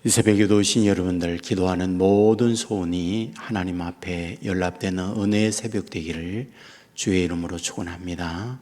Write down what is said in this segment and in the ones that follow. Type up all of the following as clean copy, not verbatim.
이 새벽에도 오신 여러분들, 기도하는 모든 소원이 하나님 앞에 연락되는 은혜의 새벽 되기를 주의 이름으로 축원합니다.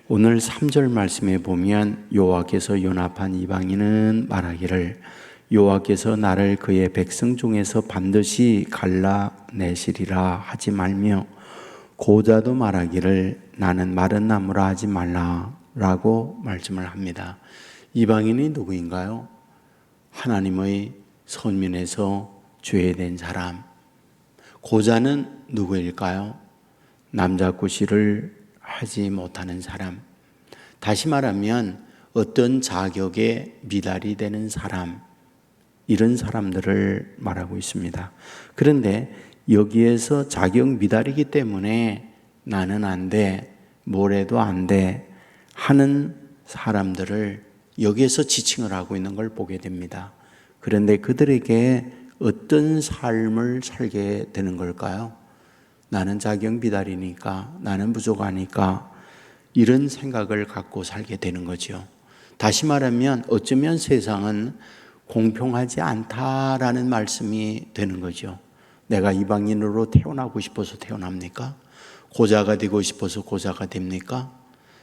오늘 3절 말씀에 보면 여호와께서 연합한 이방인은 말하기를 여호와께서 나를 그의 백성 중에서 반드시 갈라내시리라 하지 말며 고자도 말하기를 나는 마른 나무라 하지 말라 라고 말씀을 합니다. 이방인이 누구인가요? 하나님의 선민에서 죄된 사람. 고자는 누구일까요? 남자꾸시를 하지 못하는 사람. 다시 말하면 어떤 자격에 미달이 되는 사람, 이런 사람들을 말하고 있습니다. 그런데 여기에서 자격 미달이기 때문에 나는 안 돼, 뭘 해도 안 돼 하는 사람들을 여기에서 지칭을 하고 있는 걸 보게 됩니다. 그런데 그들에게 어떤 삶을 살게 되는 걸까요? 나는 자격 미달이니까, 나는 부족하니까 이런 생각을 갖고 살게 되는 거죠. 다시 말하면 어쩌면 세상은 공평하지 않다라는 말씀이 되는 거죠. 내가 이방인으로 태어나고 싶어서 태어납니까? 고자가 되고 싶어서 고자가 됩니까?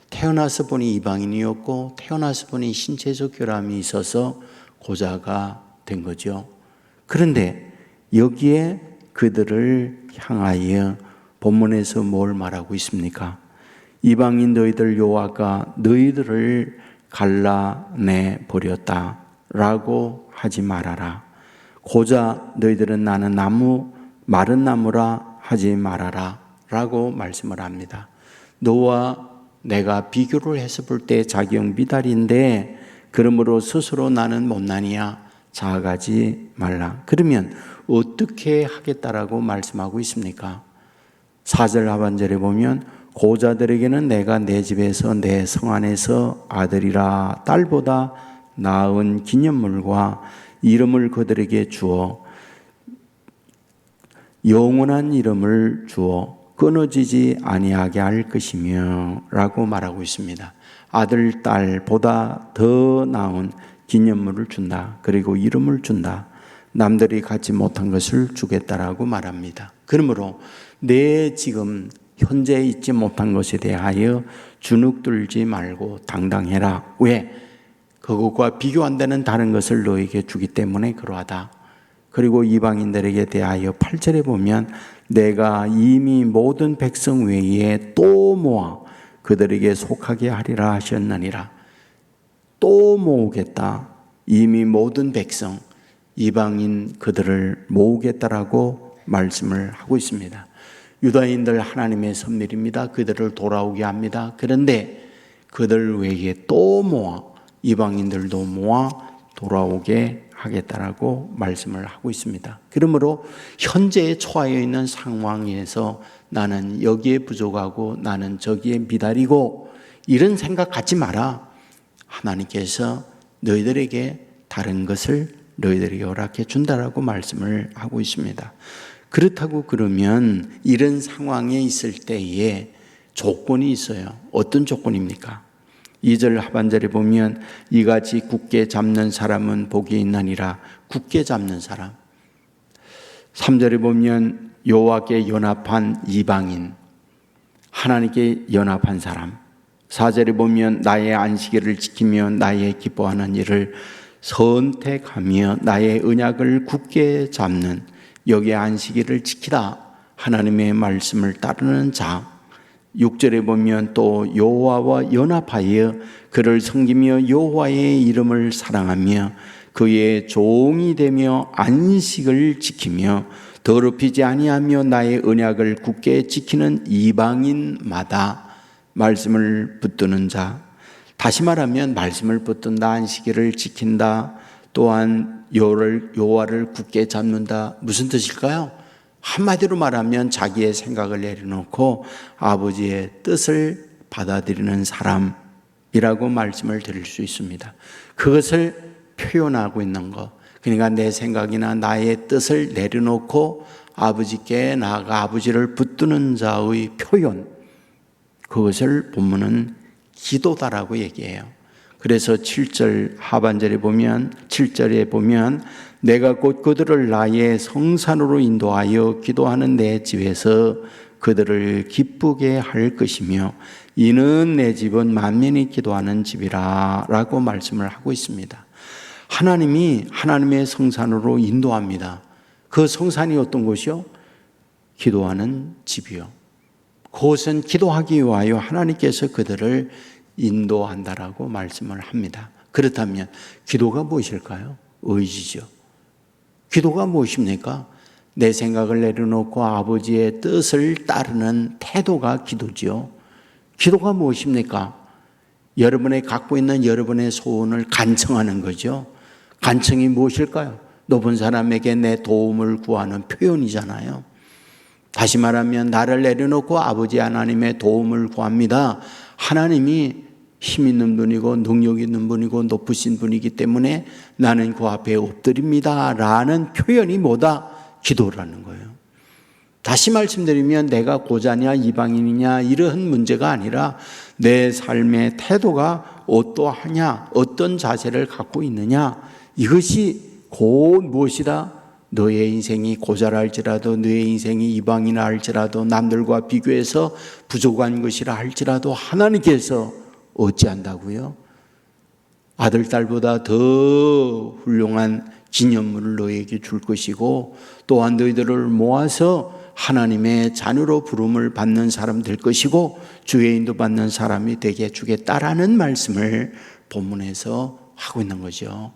태어나서 보니 이방인이었고 태어나서 보니 신체적 결함이 있어서 고자가 된 거죠. 그런데 여기에 그들을 향하여 본문에서 뭘 말하고 있습니까? 이방인 너희들 여호와가 너희들을 갈라내 버렸다 라고 하지 말아라. 고자 너희들은 나는 나무 마른 나무라 하지 말아라 라고 말씀을 합니다. 너와 내가 비교를 해서 볼 때 자격 미달인데 그러므로 스스로 나는 못나니야 자아가지 말라. 그러면 어떻게 하겠다라고 말씀하고 있습니까? 4절 하반절에 보면 고자들에게는 내가 내 집에서 내 성 안에서 아들이라 딸보다 나은 기념물과 이름을 그들에게 주어 영원한 이름을 주어 끊어지지 아니하게 할 것이며 라고 말하고 있습니다. 아들, 딸보다 더 나은 기념물을 준다. 그리고 이름을 준다. 남들이 갖지 못한 것을 주겠다라고 말합니다. 그러므로 내 지금 현재 있지 못한 것에 대하여 주눅들지 말고 당당해라. 왜? 그것과 비교 안 되는 다른 것을 너에게 주기 때문에 그러하다. 그리고 이방인들에게 대하여 8절에 보면 내가 이미 모든 백성 외에 또 모아 그들에게 속하게 하리라 하셨느니라. 또 모으겠다. 이미 모든 백성, 이방인 그들을 모으겠다라고 말씀을 하고 있습니다. 유다인들 하나님의 선밀입니다. 그들을 돌아오게 합니다. 그런데 그들 외에 또 모아 이방인들도 모아 돌아오게 하겠다라고 말씀을 하고 있습니다. 그러므로 현재에 처하여 있는 상황에서 나는 여기에 부족하고 나는 저기에 미달이고 이런 생각 갖지 마라. 하나님께서 너희들에게 다른 것을 너희들에게 허락해 준다라고 말씀을 하고 있습니다. 그렇다고 그러면 이런 상황에 있을 때에 조건이 있어요. 어떤 조건입니까? 2절 하반절에 보면 이같이 굳게 잡는 사람은 복이 있나니라. 굳게 잡는 사람. 3절에 보면 여호와께 연합한 이방인, 하나님께 연합한 사람. 4절에 보면 나의 안식일을 지키며 나의 기뻐하는 일을 선택하며 나의 언약을 굳게 잡는, 여기에 안식일을 지키다 하나님의 말씀을 따르는 자. 6절에 보면 또 여호와와 연합하여 그를 섬기며 여호와의 이름을 사랑하며 그의 종이 되며 안식을 지키며 더럽히지 아니하며 나의 언약을 굳게 지키는 이방인마다 말씀을 붙드는 자. 다시 말하면 말씀을 붙든다, 안식일을 지킨다, 또한 여호와를 굳게 잡는다. 무슨 뜻일까요? 한마디로 말하면 자기의 생각을 내려놓고 아버지의 뜻을 받아들이는 사람이라고 말씀을 드릴 수 있습니다. 그것을 표현하고 있는 것. 그러니까 내 생각이나 나의 뜻을 내려놓고 아버지께 나아가 아버지를 붙드는 자의 표현. 그것을 본문은 기도다라고 얘기해요. 그래서 7절 하반절에 보면 7절에 보면 내가 곧 그들을 나의 성산으로 인도하여 기도하는 내 집에서 그들을 기쁘게 할 것이며 이는 내 집은 만민이 기도하는 집이라 라고 말씀을 하고 있습니다. 하나님이 하나님의 성산으로 인도합니다. 그 성산이 어떤 곳이요? 기도하는 집이요. 그곳은 기도하기 위하여 하나님께서 그들을 인도한다라고 말씀을 합니다. 그렇다면 기도가 무엇일까요? 의지죠. 기도가 무엇입니까? 내 생각을 내려놓고 아버지의 뜻을 따르는 태도가 기도지요. 기도가 무엇입니까? 여러분이 갖고 있는 여러분의 소원을 간청하는 거죠. 간청이 무엇일까요? 높은 사람에게 내 도움을 구하는 표현이잖아요. 다시 말하면 나를 내려놓고 아버지 하나님의 도움을 구합니다. 하나님이 힘 있는 분이고 능력 있는 분이고 높으신 분이기 때문에 나는 그 앞에 엎드립니다 라는 표현이 뭐다? 기도라는 거예요. 다시 말씀드리면 내가 고자냐 이방인이냐 이런 문제가 아니라 내 삶의 태도가 어떠하냐, 어떤 자세를 갖고 있느냐, 이것이 곧 무엇이다? 너의 인생이 고자라 할지라도, 너의 인생이 이방이나 할지라도, 남들과 비교해서 부족한 것이라 할지라도 하나님께서 어찌한다고요? 아들, 딸보다 더 훌륭한 기념물을 너에게 줄 것이고 또한 너희들을 모아서 하나님의 자녀로 부름을 받는 사람 될 것이고 주의 인도받는 사람이 되게 주겠다라는 말씀을 본문에서 하고 있는 거죠.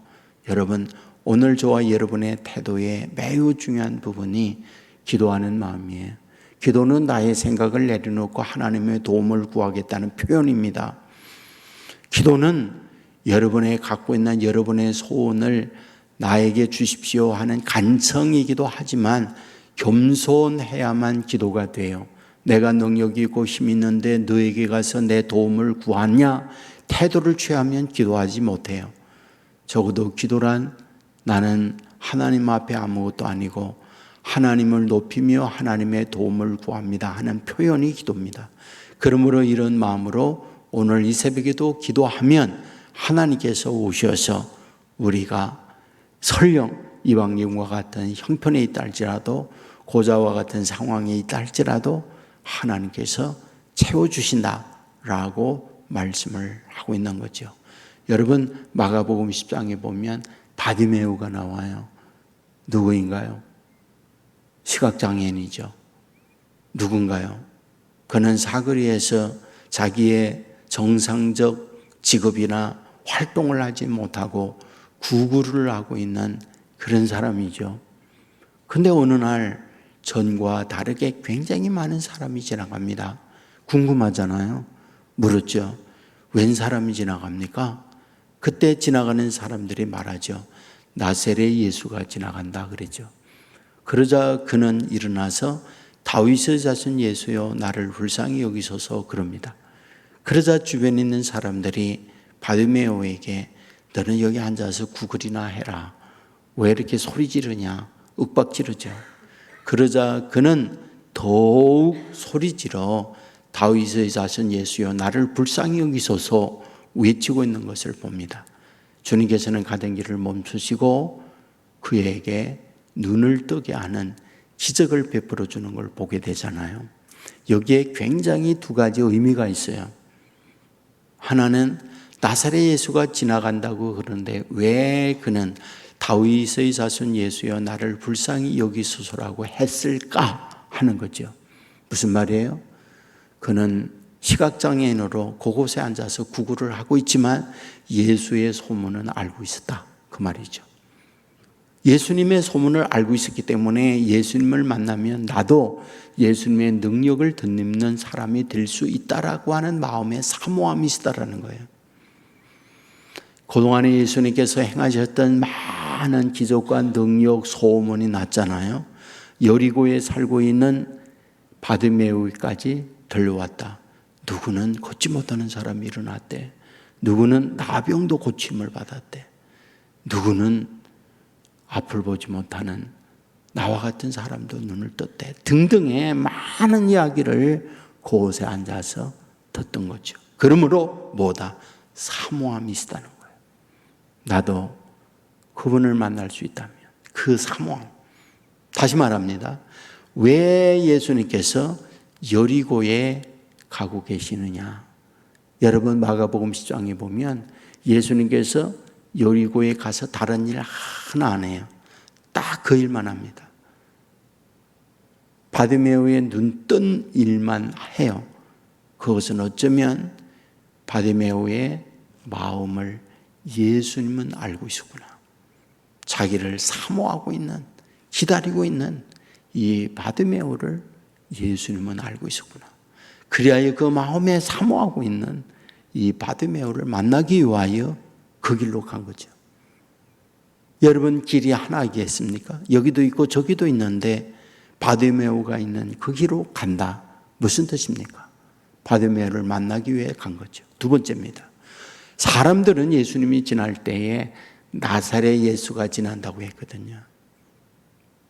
여러분, 오늘 저와 여러분의 태도에 매우 중요한 부분이 기도하는 마음이에요. 기도는 나의 생각을 내려놓고 하나님의 도움을 구하겠다는 표현입니다. 기도는 여러분의 갖고 있는 여러분의 소원을 나에게 주십시오 하는 간청이기도 하지만 겸손해야만 기도가 돼요. 내가 능력이 있고 힘이 있는데 너에게 가서 내 도움을 구하냐? 태도를 취하면 기도하지 못해요. 적어도 기도란 나는 하나님 앞에 아무것도 아니고 하나님을 높이며 하나님의 도움을 구합니다 하는 표현이 기도입니다. 그러므로 이런 마음으로 오늘 이 새벽에도 기도하면 하나님께서 오셔서 우리가 설령 이방인과 같은 형편에 있다 할지라도 고자와 같은 상황에 있다 할지라도 하나님께서 채워주신다라고 말씀을 하고 있는 거죠. 여러분, 마가복음 10장에 보면 바디메오가 나와요. 누구인가요? 시각장애인이죠. 누군가요? 그는 사거리에서 자기의 정상적 직업이나 활동을 하지 못하고 구걸을 하고 있는 그런 사람이죠. 근데 어느 날 전과 다르게 굉장히 많은 사람이 지나갑니다. 궁금하잖아요. 물었죠. 웬 사람이 지나갑니까? 그때 지나가는 사람들이 말하죠. 나세렛 예수가 지나간다 그러죠. 그러자 그는 일어나서 다윗의 자손 예수여 나를 불쌍히 여기소서 그럽니다. 그러자 주변에 있는 사람들이 바디메오에게 너는 여기 앉아서 구걸이나 해라. 왜 이렇게 소리 지르냐? 윽박 지르죠. 그러자 그는 더욱 소리 지르 다윗의 자손 예수여 나를 불쌍히 여기소서 외치고 있는 것을 봅니다. 주님께서는 가던 길을 멈추시고 그에게 눈을 뜨게 하는 기적을 베풀어 주는 걸 보게 되잖아요. 여기에 굉장히 두 가지 의미가 있어요. 하나는 나사렛 예수가 지나간다고 그러는데 왜 그는 다윗의 자손 예수여 나를 불쌍히 여기소서라고 했을까 하는 거죠. 무슨 말이에요? 그는 시각장애인으로 그곳에 앉아서 구걸을 하고 있지만 예수의 소문은 알고 있었다 그 말이죠. 예수님의 소문을 알고 있었기 때문에 예수님을 만나면 나도 예수님의 능력을 덧입는 사람이 될 수 있다라고 하는 마음의 사모함이 있다라는 거예요. 그동안에 예수님께서 행하셨던 많은 기적과 능력 소문이 났잖아요. 여리고에 살고 있는 바디메오까지 들려왔다. 누구는 걷지 못하는 사람이 일어났대. 누구는 나병도 고침을 받았대. 누구는 앞을 보지 못하는 나와 같은 사람도 눈을 떴대. 등등의 많은 이야기를 그곳에 앉아서 듣던 거죠. 그러므로 뭐다? 사모함이 있다는 거예요. 나도 그분을 만날 수 있다면 그 사모함. 다시 말합니다. 왜 예수님께서 여리고에 가고 계시느냐? 여러분 마가복음 10장에 보면 예수님께서 여리고에 가서 다른 일 하나 안 해요. 딱 그 일만 합니다. 바디메오의 눈 뜬 일만 해요. 그것은 어쩌면 바디메오의 마음을 예수님은 알고 있었구나. 자기를 사모하고 있는, 기다리고 있는 이 바디메오를 예수님은 알고 있었구나. 그리하여 그 마음에 사모하고 있는 이 바디메오를 만나기 위하여 그 길로 간 거죠. 여러분 길이 하나이겠습니까? 여기도 있고 저기도 있는데 바디메오가 있는 그 길로 간다. 무슨 뜻입니까? 바디메오를 만나기 위해 간 거죠. 두 번째입니다. 사람들은 예수님이 지날 때에 나사렛 예수가 지난다고 했거든요.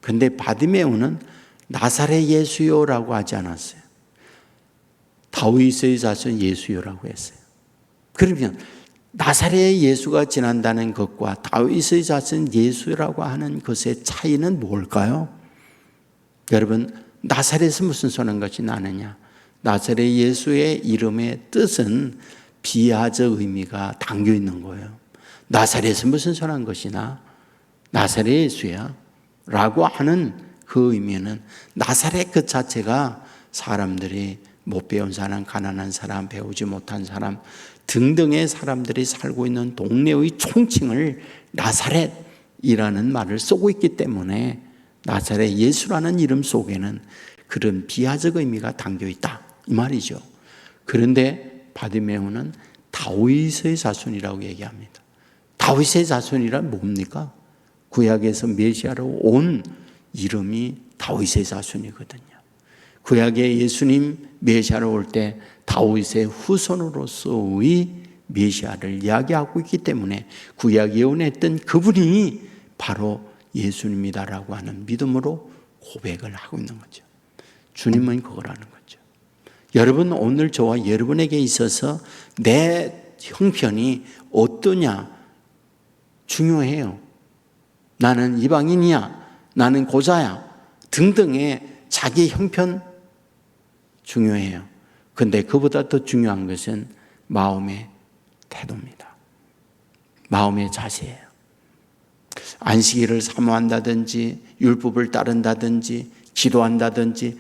그런데 바디메오는 나사렛 예수요라고 하지 않았어요. 다윗의 자손 예수요라고 했어요. 그러면 나사렛 예수가 지난다는 것과 다윗의 자손 예수라고 하는 것의 차이는 뭘까요? 여러분, 나사렛은 무슨 소리인 것이 나느냐? 나사렛 예수의 이름의 뜻은 비하적 의미가 담겨 있는 거예요. 나사렛은 무슨 소리인 것이나 나사렛 예수야 라고 하는 그 의미는 나사렛 그 자체가 사람들이 못 배운 사람, 가난한 사람, 배우지 못한 사람 등등의 사람들이 살고 있는 동네의 총칭을 나사렛이라는 말을 쓰고 있기 때문에 나사렛 예수라는 이름 속에는 그런 비하적 의미가 담겨 있다 이 말이죠. 그런데 바디메오는 다윗의 자손이라고 얘기합니다. 다윗의 자손이란 뭡니까? 구약에서 메시아로 온 이름이 다윗의 자손이거든요. 구약에 예수님 메시아로 올 때 다윗의 후손으로서의 메시아를 이야기하고 있기 때문에 구약 예언했던 그분이 바로 예수님이다라고 하는 믿음으로 고백을 하고 있는 거죠. 주님은 그걸 하는 거죠. 여러분 오늘 저와 여러분에게 있어서 내 형편이 어떠냐 중요해요. 나는 이방인이야, 나는 고자야 등등의 자기 형편 중요해요. 그런데 그보다 더 중요한 것은 마음의 태도입니다. 마음의 자세예요. 안식일을 사모한다든지 율법을 따른다든지 기도한다든지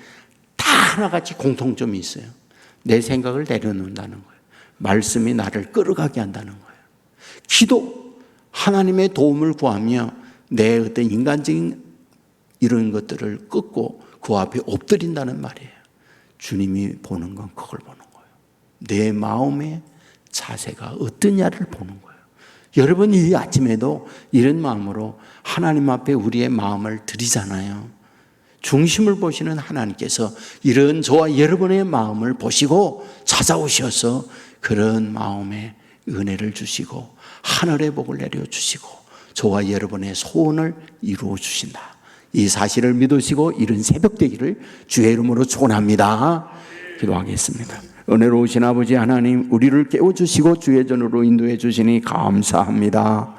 다 하나같이 공통점이 있어요. 내 생각을 내려놓는다는 거예요. 말씀이 나를 끌어가게 한다는 거예요. 기도, 하나님의 도움을 구하며 내 어떤 인간적인 이런 것들을 끊고 그 앞에 엎드린다는 말이에요. 주님이 보는 건 그걸 보는 거예요. 내 마음의 자세가 어떠냐를 보는 거예요. 여러분 이 아침에도 이런 마음으로 하나님 앞에 우리의 마음을 드리잖아요. 중심을 보시는 하나님께서 이런 저와 여러분의 마음을 보시고 찾아오셔서 그런 마음에 은혜를 주시고 하늘의 복을 내려주시고 저와 여러분의 소원을 이루어 주신다. 이 사실을 믿으시고 이른 새벽 되기를 주의 이름으로 축원합니다. 기도하겠습니다. 은혜로우신 아버지 하나님, 우리를 깨워주시고 주의 전으로 인도해 주시니 감사합니다.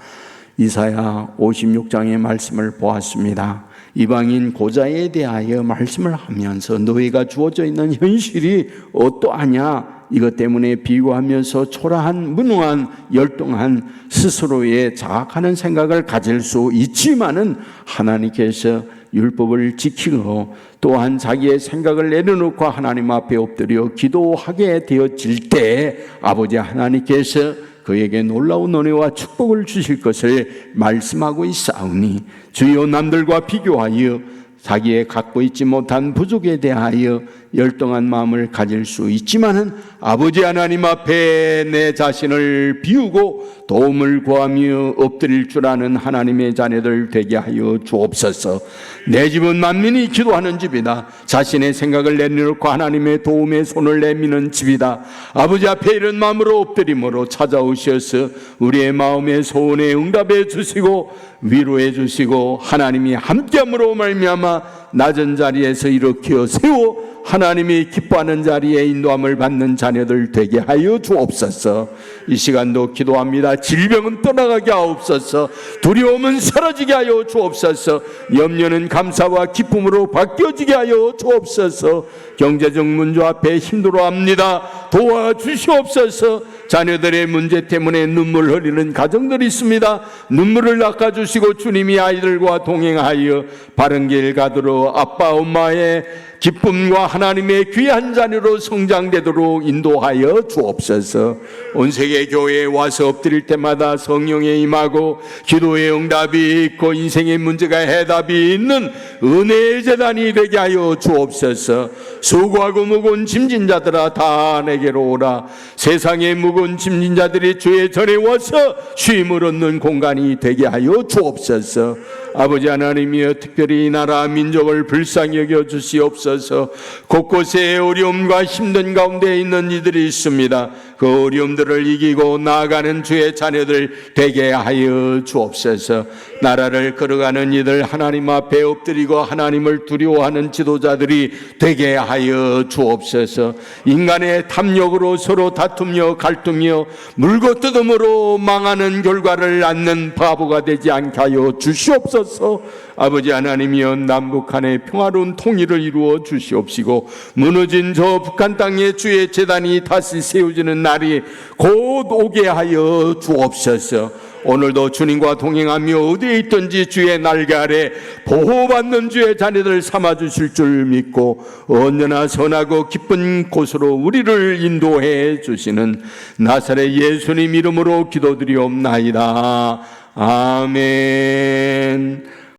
이사야 56장의 말씀을 보았습니다. 이방인 고자에 대하여 말씀을 하면서 너희가 주어져 있는 현실이 어떠하냐, 이것 때문에 비교하면서 초라한, 무능한, 열등한 스스로의 자학하는 생각을 가질 수 있지만은 하나님께서 율법을 지키고 또한 자기의 생각을 내려놓고 하나님 앞에 엎드려 기도하게 되어질 때 아버지 하나님께서 그에게 놀라운 은혜와 축복을 주실 것을 말씀하고 있사오니 주여 남들과 비교하여 자기의 갖고 있지 못한 부족에 대하여 열등한 마음을 가질 수 있지만은 아버지 하나님 앞에 내 자신을 비우고 도움을 구하며 엎드릴 줄 아는 하나님의 자녀들 되게 하여 주옵소서. 내 집은 만민이 기도하는 집이다. 자신의 생각을 내려놓고 하나님의 도움에 손을 내미는 집이다. 아버지 앞에 이런 마음으로 엎드림으로 찾아오셔서 우리의 마음의 소원에 응답해 주시고 위로해 주시고 하나님이 함께함으로 말미암아 낮은 자리에서 일으켜 세워 하나님이 기뻐하는 자리에 인도함을 받는 자녀들 되게 하여 주옵소서. 이 시간도 기도합니다. 질병은 떠나가게 하옵소서. 두려움은 사라지게 하여 주옵소서. 염려는 감사와 기쁨으로 바뀌어지게 하여 주옵소서. 경제적 문제 앞에 힘들어합니다. 도와주시옵소서. 자녀들의 문제 때문에 눈물 흘리는 가정들이 있습니다. 눈물을 닦아주시고 주님이 아이들과 동행하여 바른 길 가도록 아빠 엄마의 기쁨과 하나님의 귀한 자녀로 성장되도록 인도하여 주옵소서. 온 세계 교회에 와서 엎드릴 때마다 성령에 임하고 기도의 응답이 있고 인생의 문제가 해답이 있는 은혜의 재단이 되게 하여 주옵소서. 수고하고 무거운 짐진 자들아 다 내게로 오라. 세상의 무거운 짐진 자들이 주의 전에 와서 쉼을 얻는 공간이 되게 하여 주옵소서. 아버지 하나님이여, 특별히 이 나라 민족을 불쌍히 여겨 주시옵소서. 곳곳에 어려움과 힘든 가운데 있는 이들이 있습니다. 그 어려움들을 이기고 나아가는 주의 자녀들 되게 하여 주옵소서. 나라를 걸어가는 이들 하나님 앞에 엎드리고 하나님을 두려워하는 지도자들이 되게 하여 주옵소서. 인간의 탐욕으로 서로 다투며 갈등며 물고 뜯음으로 망하는 결과를 낳는 바보가 되지 않게 하여 주시옵소서. 아버지 하나님이여, 남북한의 평화로운 통일을 이루어 주시옵시고 무너진 저 북한 땅에 주의 재단이 다시 세워지는 날이 곧 오게 하여 주옵소서. 오늘도 주님과 동행하며 어디에 있든지 주의 날개 아래 보호받는 주의 자녀들 삼아주실 줄 믿고 언제나 선하고 기쁜 곳으로 우리를 인도해 주시는 나사렛 예수님 이름으로 기도드리옵나이다. 아멘.